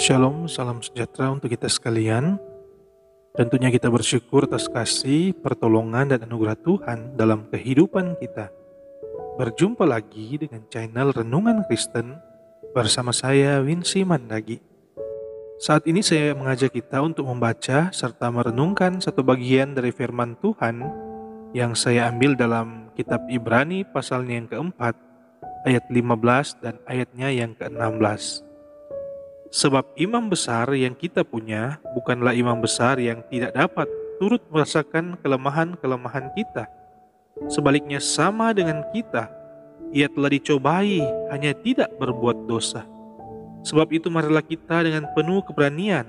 Shalom, salam sejahtera untuk kita sekalian. Tentunya kita bersyukur atas kasih, pertolongan, dan anugerah Tuhan dalam kehidupan kita. Berjumpa lagi dengan channel Renungan Kristen bersama saya, Winsi Mandagi. Saat ini saya mengajak kita untuk membaca serta merenungkan satu bagian dari firman Tuhan yang saya ambil dalam kitab Ibrani pasalnya yang keempat, ayat 15 dan ayatnya yang ke-16. Sebab imam besar yang kita punya bukanlah imam besar yang tidak dapat turut merasakan kelemahan-kelemahan kita. Sebaliknya sama dengan kita, ia telah dicobai, hanya tidak berbuat dosa. Sebab itu marilah kita dengan penuh keberanian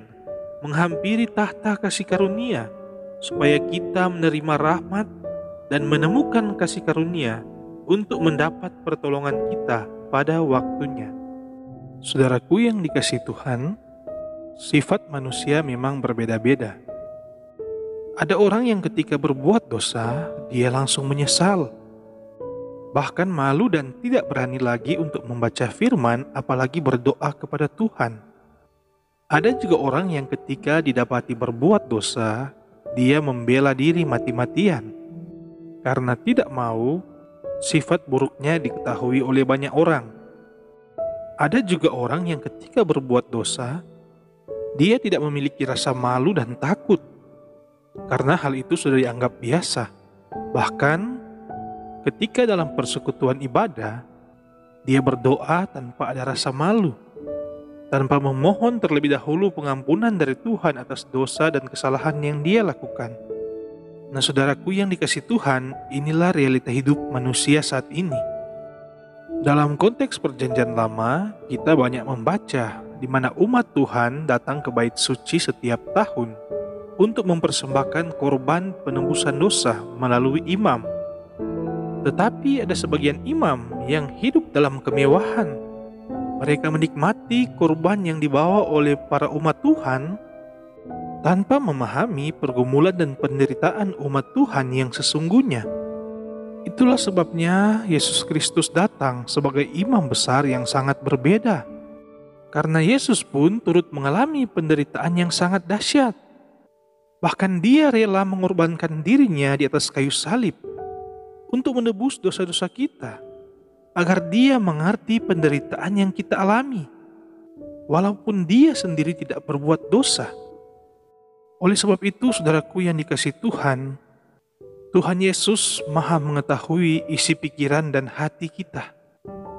menghampiri tahta kasih karunia, supaya kita menerima rahmat dan menemukan kasih karunia untuk mendapat pertolongan kita pada waktunya. Saudaraku yang dikasihi Tuhan, sifat manusia memang berbeda-beda. Ada orang yang ketika berbuat dosa, dia langsung menyesal, bahkan malu dan tidak berani lagi untuk membaca firman, apalagi berdoa kepada Tuhan. Ada juga orang yang ketika didapati berbuat dosa, dia membela diri mati-matian, karena tidak mau sifat buruknya diketahui oleh banyak orang. Ada juga orang yang ketika berbuat dosa, dia tidak memiliki rasa malu dan takut, karena hal itu sudah dianggap biasa. Bahkan ketika dalam persekutuan ibadah, dia berdoa tanpa ada rasa malu, tanpa memohon terlebih dahulu pengampunan dari Tuhan atas dosa dan kesalahan yang dia lakukan. Nah, saudaraku yang dikasihi Tuhan, inilah realita hidup manusia saat ini. Dalam konteks perjanjian lama, kita banyak membaca di mana umat Tuhan datang ke bait suci setiap tahun untuk mempersembahkan korban penebusan dosa melalui imam. Tetapi ada sebagian imam yang hidup dalam kemewahan. Mereka menikmati korban yang dibawa oleh para umat Tuhan tanpa memahami pergumulan dan penderitaan umat Tuhan yang sesungguhnya. Itulah sebabnya Yesus Kristus datang sebagai imam besar yang sangat berbeda. Karena Yesus pun turut mengalami penderitaan yang sangat dahsyat. Bahkan dia rela mengorbankan dirinya di atas kayu salib untuk menebus dosa-dosa kita, agar dia mengerti penderitaan yang kita alami, walaupun dia sendiri tidak berbuat dosa. Oleh sebab itu, saudaraku yang dikasihi Tuhan, Tuhan Yesus Maha mengetahui isi pikiran dan hati kita,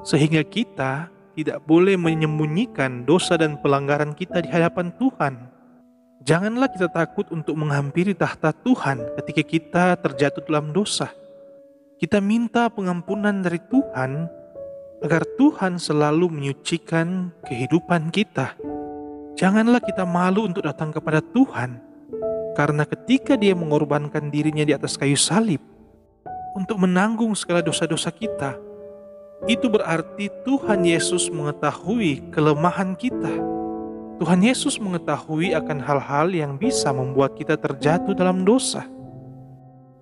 sehingga kita tidak boleh menyembunyikan dosa dan pelanggaran kita di hadapan Tuhan. Janganlah kita takut untuk menghampiri tahta Tuhan ketika kita terjatuh dalam dosa. Kita minta pengampunan dari Tuhan, agar Tuhan selalu menyucikan kehidupan kita. Janganlah kita malu untuk datang kepada Tuhan, karena ketika dia mengorbankan dirinya di atas kayu salib untuk menanggung segala dosa-dosa kita, itu berarti Tuhan Yesus mengetahui kelemahan kita. Tuhan Yesus mengetahui akan hal-hal yang bisa membuat kita terjatuh dalam dosa.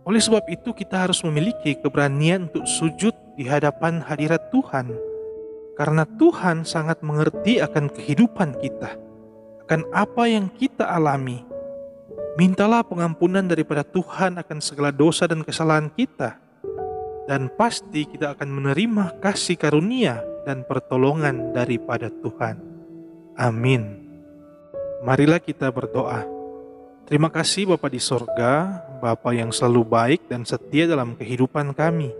Oleh sebab itu kita harus memiliki keberanian untuk sujud di hadapan hadirat Tuhan, karena Tuhan sangat mengerti akan kehidupan kita, akan apa yang kita alami. Mintalah pengampunan daripada Tuhan akan segala dosa dan kesalahan kita, dan pasti kita akan menerima kasih karunia dan pertolongan daripada Tuhan. Amin. Marilah kita berdoa. Terima kasih Bapa di sorga, Bapa yang selalu baik dan setia dalam kehidupan kami.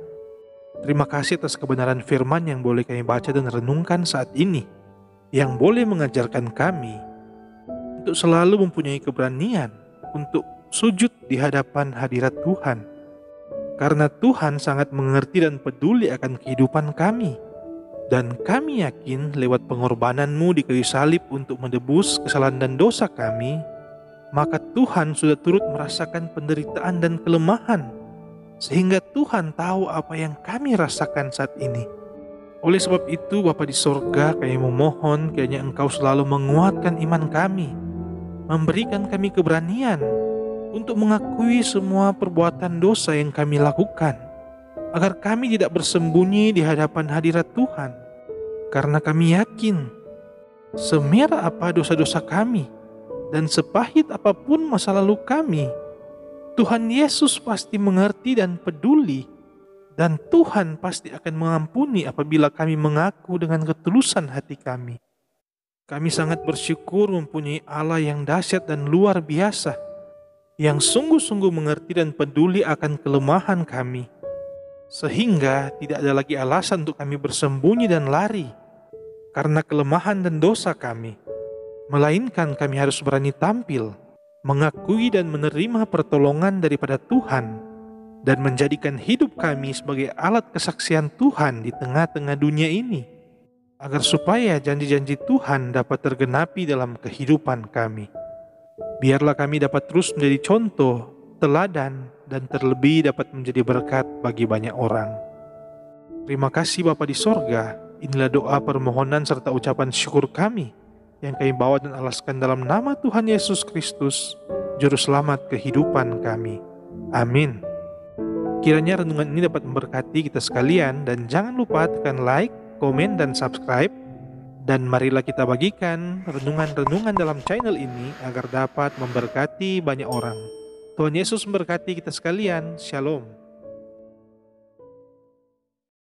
Terima kasih atas kebenaran firman yang boleh kami baca dan renungkan saat ini, yang boleh mengajarkan kami untuk selalu mempunyai keberanian untuk sujud di hadapan hadirat Tuhan, karena Tuhan sangat mengerti dan peduli akan kehidupan kami, dan kami yakin lewat pengorbanan-Mu di kayu salib untuk menebus kesalahan dan dosa kami, maka Tuhan sudah turut merasakan penderitaan dan kelemahan, sehingga Tuhan tahu apa yang kami rasakan saat ini. Oleh sebab itu, Bapa di sorga, kami memohon kiranya Engkau selalu menguatkan iman kami, memberikan kami keberanian untuk mengakui semua perbuatan dosa yang kami lakukan, agar kami tidak bersembunyi di hadapan hadirat Tuhan, karena kami yakin semerah apa dosa-dosa kami, dan sepahit apapun masa lalu kami, Tuhan Yesus pasti mengerti dan peduli, dan Tuhan pasti akan mengampuni apabila kami mengaku dengan ketulusan hati kami. Kami sangat bersyukur mempunyai Allah yang dahsyat dan luar biasa, yang sungguh-sungguh mengerti dan peduli akan kelemahan kami, sehingga tidak ada lagi alasan untuk kami bersembunyi dan lari karena kelemahan dan dosa kami, melainkan kami harus berani tampil, mengakui dan menerima pertolongan daripada Tuhan, dan menjadikan hidup kami sebagai alat kesaksian Tuhan di tengah-tengah dunia ini, agar supaya janji-janji Tuhan dapat tergenapi dalam kehidupan kami. Biarlah kami dapat terus menjadi contoh, teladan, dan terlebih dapat menjadi berkat bagi banyak orang. Terima kasih Bapa di sorga. Inilah doa permohonan serta ucapan syukur kami yang kami bawa dan alaskan dalam nama Tuhan Yesus Kristus, Juru Selamat kehidupan kami. Amin. Kiranya renungan ini dapat memberkati kita sekalian, dan jangan lupa tekan like, komen, dan subscribe. Dan marilah kita bagikan renungan-renungan dalam channel ini agar dapat memberkati banyak orang. Tuhan Yesus memberkati kita sekalian. Shalom.